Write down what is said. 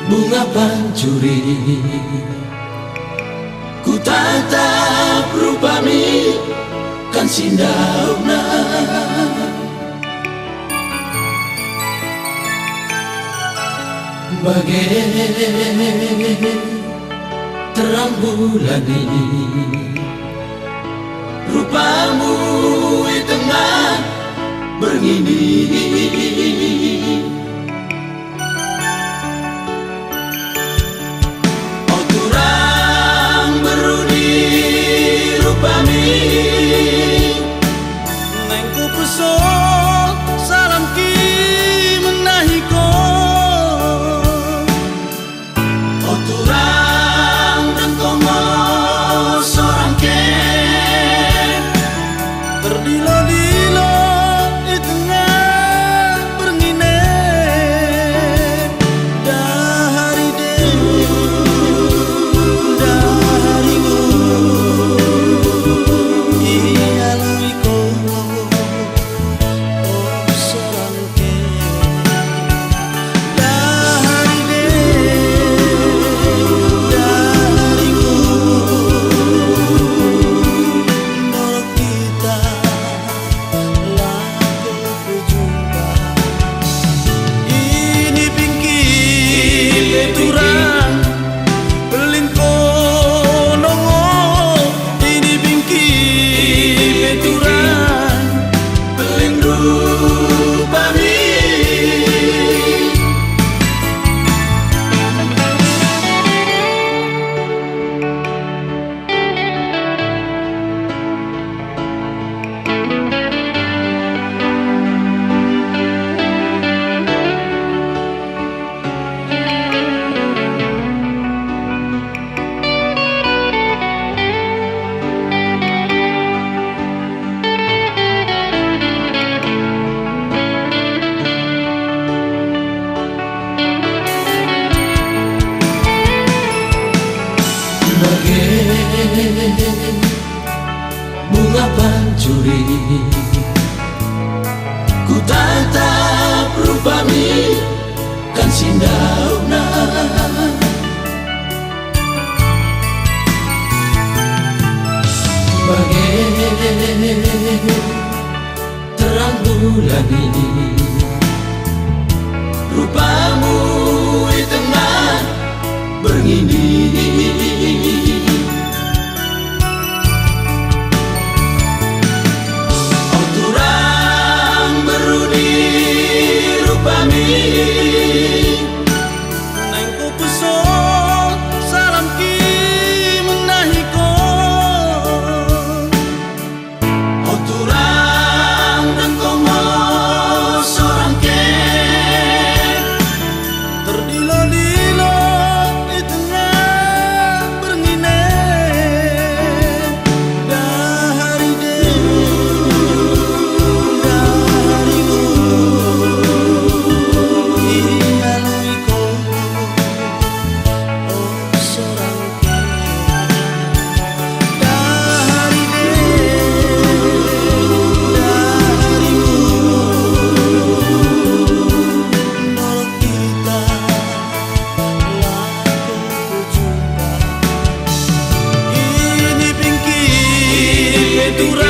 bunga pancuri, ku tatap rupami kan sindauna. Bagai terang bulani, rupamu di tengah berngini. Oh turang beruni rupami, neng ku peso salam ki menahiko. oh turang dengkomo sorang ke, Terdilo-dilo di tengah berngine. Dahari dahariku iya luiko. Oh sorangke dahari dahariku. Borok kita laku berjumpa. Ini pinki turang belingko nongo. Ini pinki turang beling rupami. Bagai bunga pancuri, ku tatap rupami kan sindauna. Bagai terang bulani, rupamu di tengah berngini. Oh turang beruni rupami, neng ku peso salam ki menahiko. oh turang dengkomo sorang ke, Terdilo-dilo di tengah berngine. Dahari dahariku iya luiko. Oh sorangke dahari dahariku. Borok kita laku berjumpa. Ini pinki turang